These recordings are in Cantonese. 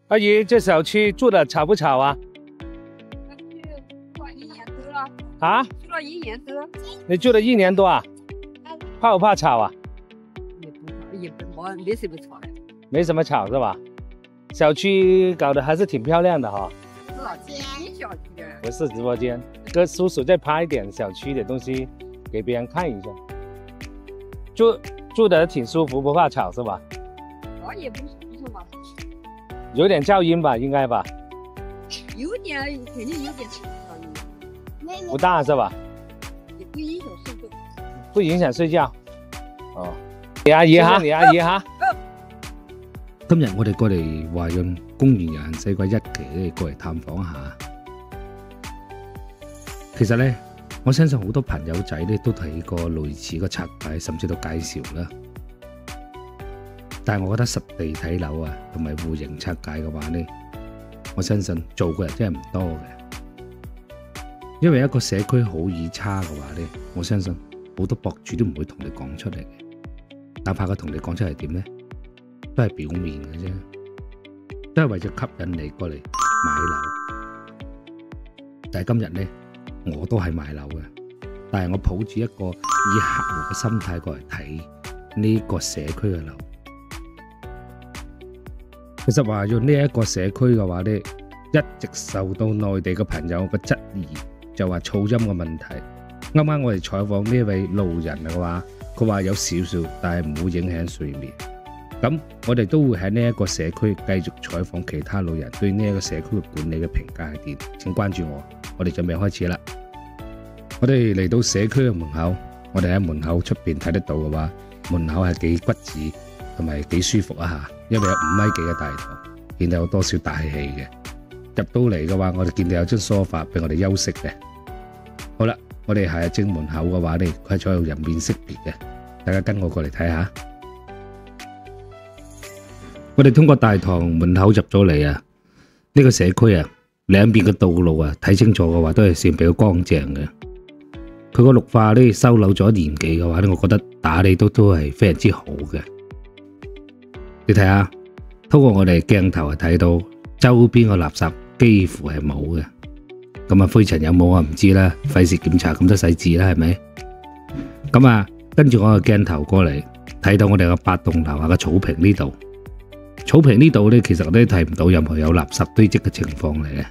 阿姨，这小区住的吵不吵啊？住了1年多了，啊？住了1年多，你住了1年多啊？怕不怕吵啊？也不没什么吵的。没什么吵是吧？小区搞得还是挺漂亮的哈、是啊，挺小区的。不是直播间，跟叔叔再拍一点小区的东西给别人看一下。住得挺舒服，不怕吵是吧？也不是嘛，有点噪音吧，应该吧？有点，肯定有点噪音。不大是吧？也不影响睡觉。不影響睡覺。哦，你阿姨哈，你阿姨哈。今日我哋過嚟華潤公園遊行世季1期咧，過嚟探訪下。其實咧，我相信好多朋友仔咧都睇過類似嘅拆解，甚至到介紹啦。但係我覺得實地睇樓啊，同埋戶型拆解嘅話咧，我相信做嘅人真係唔多嘅。因為一個社區好與差嘅話咧，我相信好多博主都唔會同你講出嚟嘅。哪怕佢同你講出嚟點咧，都係表面嘅啫，都係為咗吸引你過嚟買樓。但係今日咧，我都係買樓嘅，但係我抱住一個以客戶嘅心態過嚟睇呢個社區嘅樓。其實華潤呢一個社區嘅話咧，一直受到內地嘅朋友嘅質疑，就話噪音嘅問題。啱啱我哋採訪呢位路人嘅話，佢話有少少，但係唔會影響睡眠。咁我哋都會喺呢一個社區繼續採訪其他路人對呢一個社區嘅管理嘅評價係點？請關注我哋準備開始啦。我哋嚟到社區嘅門口，我哋喺門口出邊睇得到嘅話，門口係幾骨子同埋幾舒服啊嚇，因為有5米幾嘅大堂，見到有多少大氣嘅。入到嚟嘅話，我哋見到有張梳化俾我哋休息嘅。好啦，我哋係正門口嘅話咧，佢係採用人面識別嘅，大家跟我過嚟睇下。我哋通過大堂門口入咗嚟啊，呢個社區啊，兩邊嘅道路啊，睇清楚嘅話都係算比較乾淨嘅。佢個綠化呢，收留咗年紀嘅話咧，我覺得打理都係非常之好嘅。你睇下，通過我哋鏡頭係睇到周邊嘅垃圾幾乎係冇嘅。咁啊，灰塵有冇我唔知啦，費事檢查咁多細緻啦，係咪？咁啊，跟住我個鏡頭過嚟，睇到我哋個8棟樓下嘅草坪呢度。草坪呢度咧，其實我都睇唔到任何有垃圾堆積嘅情況嚟嘅。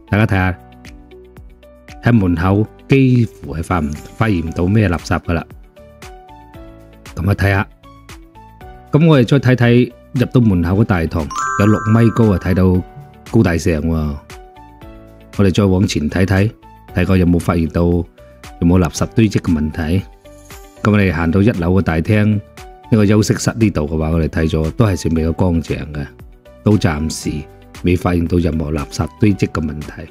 大家睇下，喺門口幾乎係發現唔到咩垃圾噶啦。咁啊，睇下，咁我哋再睇睇入到門口嘅大堂，有6米高啊，睇到高大上喎。我哋再往前睇睇，睇過有冇發現到有冇垃圾堆積嘅問題。咁我哋行到1樓嘅大廳。呢個休息室呢度嘅話，我哋睇咗都係算比較乾淨嘅，都暫時未發現到任何垃圾堆積嘅問題。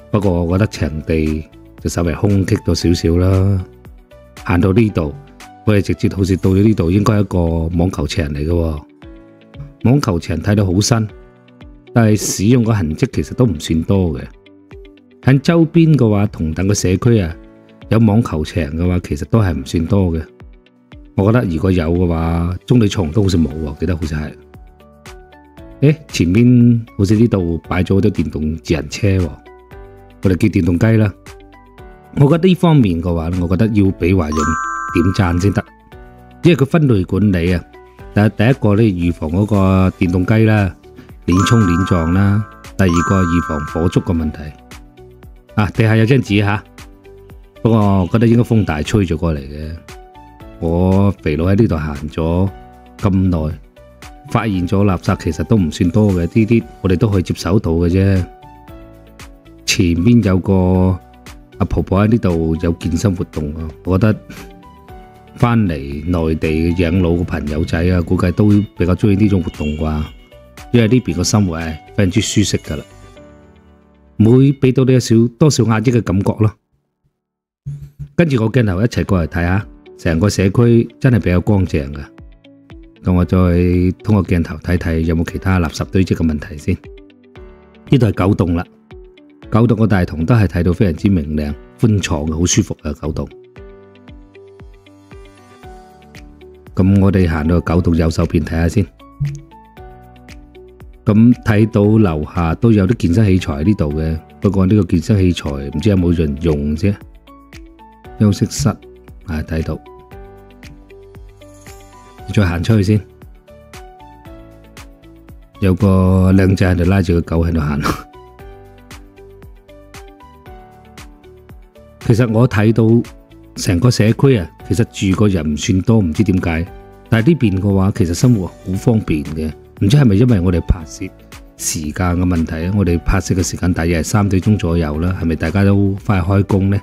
不過我覺得場地就稍微空隙咗少少啦。行到呢度，我哋直接好似到咗呢度，應該係一個網球場嚟嘅。網球場睇到好新，但係使用嘅痕跡其實都唔算多嘅。喺周邊嘅話，同等嘅社區啊，有網球場嘅話，其實都係唔算多嘅。我覺得如果有嘅話，中地床都好似冇喎，記得好似係。前面好似呢度擺咗好多電動自行車喎，我哋叫電動雞啦。我覺得呢方面嘅話，我覺得要俾華潤點讚先得，因為佢分類管理啊。第一個咧，預防嗰個電動雞啦，鏈衝鏈撞啦；第二個預防火燭嘅問題。地下有張紙嚇，不過我覺得應該風大吹咗過嚟嘅。我肥佬喺呢度行咗咁耐，發現咗垃圾其實都唔算多嘅，呢啲我哋都可以接受到嘅啫。前面有個阿婆婆喺呢度有健身活動啊，我覺得翻嚟內地養老嘅朋友仔啊，估計都比較中意呢種活動啩，因為呢邊嘅生活係非常之舒適噶啦，唔會俾到你有多少壓抑嘅感覺咯。跟住我鏡頭一齊過嚟睇下。成個社區真係比較乾淨㗎，咁我再通過鏡頭睇睇有冇其他垃圾堆積嘅問題先。呢度係9棟啦，9棟個大堂都係睇到非常之明亮、寬敞嘅，好舒服嘅9棟。咁我哋行到9棟右手邊睇下先。咁睇到樓下都有啲健身器材喺呢度嘅，不過呢個健身器材唔知有冇人用啫。休息室啊，睇到，你再行出去先，有個靚仔喺度拉住個狗喺度行。其實我睇到成個社區啊，其實住個人唔算多，唔知點解。但係呢邊嘅話，其實生活好方便嘅。唔知係咪因為我哋拍攝時間嘅問題啊？我哋拍攝嘅時間大約係3、4鐘左右啦，係咪大家都快開工呢？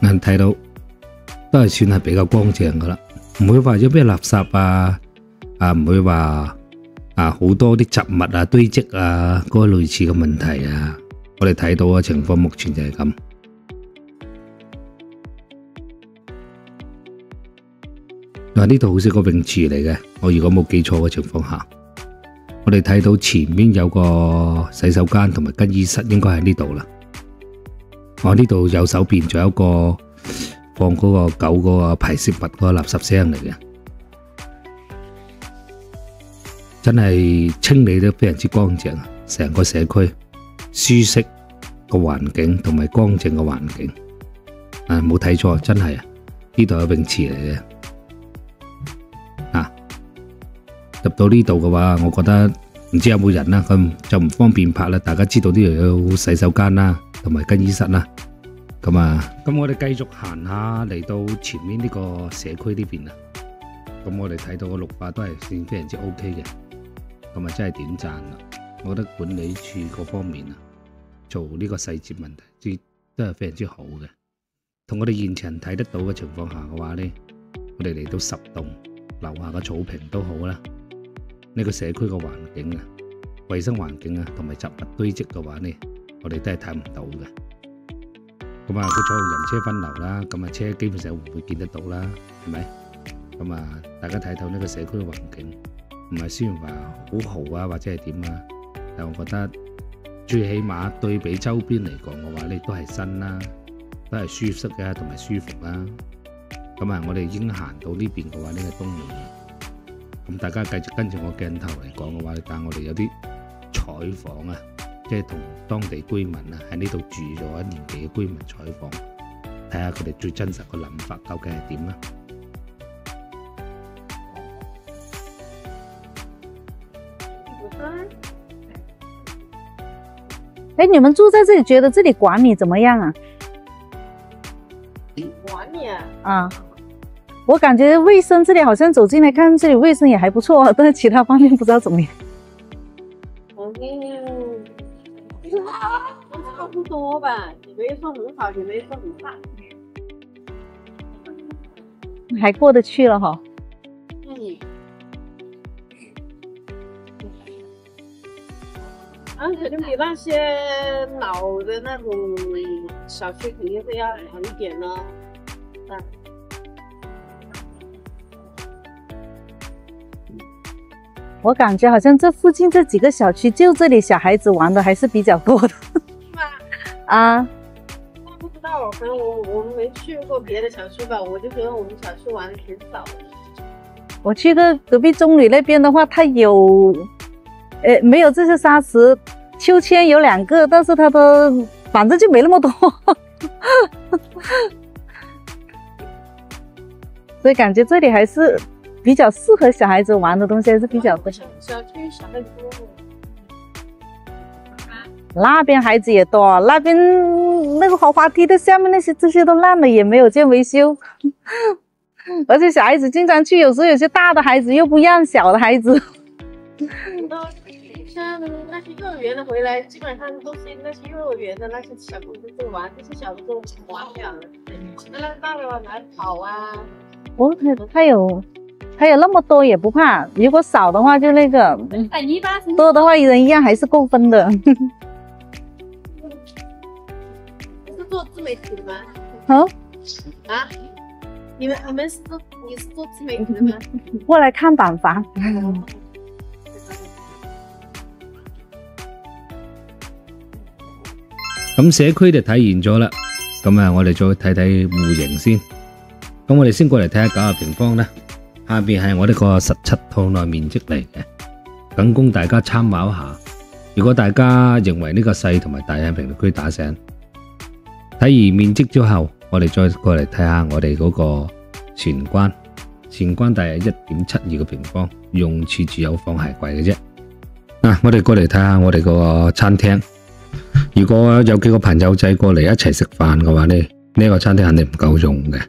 眼睇到都係算係比較乾淨噶啦，唔會話有咩垃圾啊，唔會話好多啲雜物啊堆積啊嗰個類似嘅問題啊。我哋睇到嘅情況目前就係咁。嗱，呢度好似個泳池嚟嘅，我如果冇記錯嘅情況下，我哋睇到前面有個洗手間同埋更衣室，應該喺呢度啦。我呢度右手邊仲有一個放嗰個狗嗰個排泄物嗰個垃圾箱嚟嘅，真係清理得非常之乾淨，成個社區舒適嘅環境同埋乾淨嘅環境。冇睇錯，真係啊，呢度有泳池嚟嘅。入到呢度嘅話，我覺得唔知有冇人啦，咁就唔方便拍啦。大家知道呢度有洗手間啦，同埋更衣室啦。咁我哋繼續行下嚟到前面呢個社區呢邊啦。咁我哋睇到個綠化都係算非常之 OK 嘅，咁真係點讚啦！我覺得管理處嗰方面做呢個細節問題都係非常之好嘅。同我哋現場睇得到嘅情況下嘅話呢，我哋嚟到10棟樓下嘅草坪都好啦。呢個社區嘅環境衛生環境同埋雜物堆積嘅話呢，我哋都係睇唔到嘅。咁佢採用人車分流啦，咁車基本上唔會見得到啦，係咪？咁大家睇透呢個社區嘅環境，唔係雖然話好豪或者係點但我覺得最起碼對比周邊嚟講嘅話呢，都係新啦，都係舒適嘅同埋舒服啦。咁我哋已經行到呢邊嘅話呢個東門。咁大家繼續跟住我鏡頭嚟講嘅話，但我哋有啲採訪即係同當地居民喺呢度住咗1年幾嘅居民採訪，睇下佢哋最真實嘅諗法究竟係點啦。你們住在這裡，覺得這裡管理怎麼樣啊？管理我感覺衛生這裡好像走進來看，這裡衛生也還不錯，但是其他方面不知道怎麼樣。差不多吧，也沒說很好，也沒說很差，還過得去了哈。肯定比那些老的那種小區肯定是要好一點咯。我感覺好像這附近這幾個小區，就這裡小孩子玩的還是比較多的。我不知道，可能我們沒去過別的小區吧，我就覺得我們小區玩的挺少的。我去個隔壁中旅那邊的話，它有，沒有這些沙池，秋千有2個，但是它都反正就沒那麼多，所以感覺這裡還是比較適合小孩子玩的東西，還是比較多。小區小孩子多。那邊孩子也多，那邊那個滑滑梯的下面那些這些都爛了，也沒有見維修。而且小孩子經常去，有時候有些大的孩子又不讓小的孩子。像那些幼兒園的回來，基本上都是那些幼兒園的那些小朋友在玩，這些小的都玩不了了。那大的來跑啊。他有那麼多也不怕，如果少的話就那個，多的話人一樣還是夠分的。是做自媒體的嗎？你是做自媒體的嗎？過來看板房。咁社區就體現咗啦，咁我哋再睇睇戶型先。咁我哋先過嚟睇下90平方啦。下邊係我呢個17套內面積嚟嘅，僅供大家參考下。如果大家認為呢個細同埋大嘅評論區打聲。睇完面積之後，我哋再過嚟睇下我哋嗰個玄關。玄關大約 1.72 個平方，用處只有放鞋櫃嘅啫。我哋過嚟睇下我哋個餐廳。如果有幾個朋友仔過嚟一齊食飯嘅話呢，呢個餐廳肯定唔夠用嘅，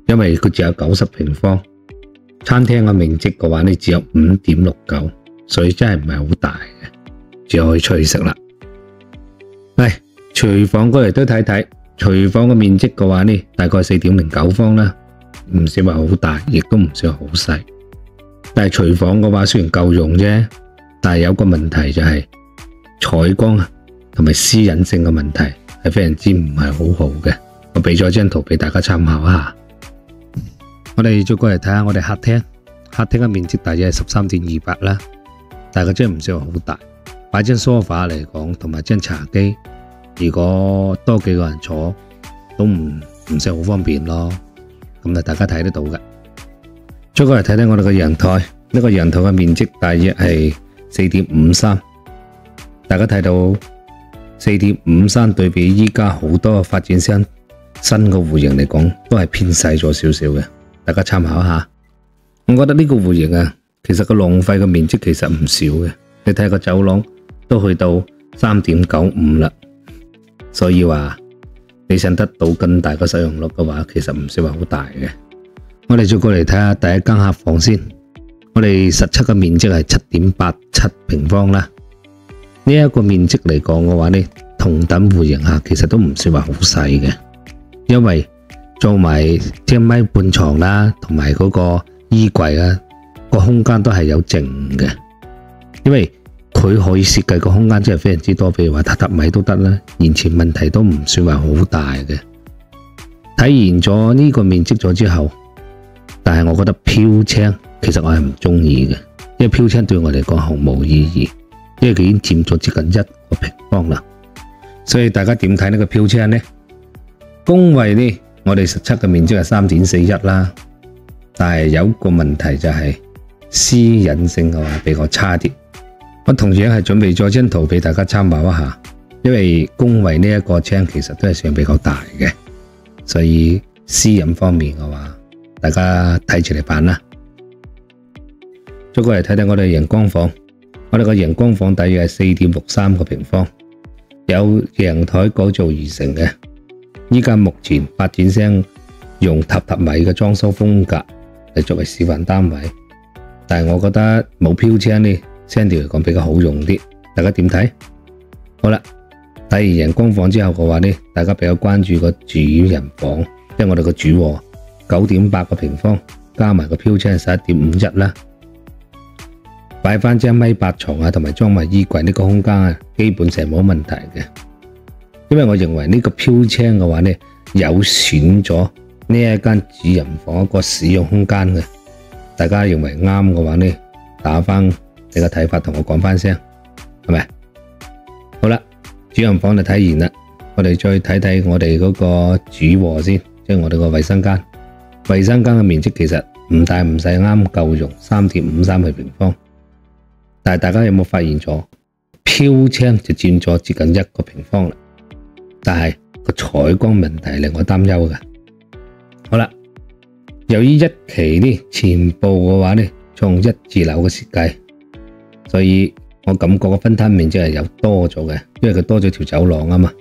因為佢只有90平方。餐廳嘅面積嘅話呢，只有 5.69， 所以真係唔係好大嘅，只可以出去食啦。嚟廚房過嚟都睇睇，廚房嘅面積嘅話呢，大概 4.09 方啦，唔算話好大，亦都唔算話好細。但係廚房嘅話雖然夠用啫，但係有個問題就係採光同埋私隱性嘅問題係非常之唔係好好嘅。我俾咗張圖俾大家參考下。我哋再過嚟睇下我哋客廳，客廳嘅面積大約係 13.28 啦，大概真係唔算話好大。擺張梳化嚟講，同埋張茶几，如果多幾個人坐，都唔算好方便咯。咁大家睇得到嘅。再過嚟睇睇我哋嘅陽台，呢個陽台嘅面積大約係 4.53， 大家睇到 4.53 對比依家好多發展商新嘅戶型嚟講，都係偏細咗少少嘅，大家參考下。我覺得呢個戶型其實個浪費嘅面積其實唔少嘅，你睇個走廊都去到 3.95 啦，所以話你想得到更大嘅使用率嘅話，其實唔算話好大嘅。我哋再過嚟睇下第一間客房先，我哋17嘅面積係 7.87 平方啦。呢一個面積嚟講嘅話呢，同等戶型下其實都唔算話好細嘅，因為做埋1.5米床啦，同埋嗰個衣櫃個空間都係有剩嘅，因為佢可以設計個空間真係非常之多，譬如話榻米都得啦，完全問題都唔算話好大嘅。睇完咗呢個面積咗之後，但係我覺得飄窗其實我係唔中意嘅，因為飄窗對我嚟講毫無意義，因為佢已經佔咗接近1個平方啦。所以大家點睇呢個飄窗呢？公衛呢，我哋17嘅面積係 3.41 啦，但係有個問題就係私隱性嘅話比較差啲。我同樣係準備咗張圖俾大家參考一下，因為公衛呢一個窗其實都係算比較大嘅，所以私隱方面嘅話，大家睇住嚟辦啦。再過嚟睇睇我哋陽光房，我哋個陽光房大約係 4.63 個平方，有陽台改造而成嘅。依家目前發展商用榻米嘅裝修風格嚟作為示範單位，但係我覺得冇飄窗呢，相對嚟講比較好用啲。大家點睇？好啦，睇完陽光房之後嘅話呢，大家比較關注個主人房，即係我哋個主臥 9.8 個平方，加埋個飄窗係 11.51 啦。擺翻張1.8床同埋裝埋衣櫃呢個空間基本上冇問題嘅。因為我認為呢個飄窗嘅話呢，有損咗呢一間主人房一個使用空間嘅。大家認為啱嘅話呢，打翻你個睇法同我講翻聲，係咪？好啦，主人房就睇完啦，我哋再睇睇我哋嗰個主臥先，即係我哋個衛生間。衛生間嘅面積其實唔大唔細，啱夠用 3.53 個平方。但係大家有冇發現咗飄窗就佔咗接近1個平方啦？但係個採光問題令我擔憂嘅。好啦，由於一期呢全部嘅話呢，從1字樓嘅設計，所以我感覺個分攤面積係有多咗嘅，因為佢多咗條走廊啊嘛。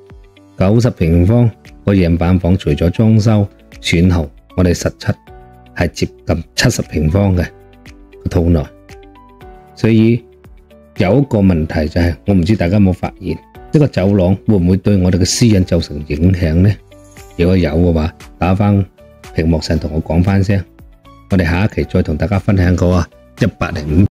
90平方個樣板房除咗裝修選號，我哋17係接近70平方嘅個套內，所以有一個問題就係我唔知大家有冇發現呢個走廊會唔會對我哋嘅私隱造成影響呢？如果有嘅話，打翻屏幕上同我講翻聲，我哋下一期再同大家分享個105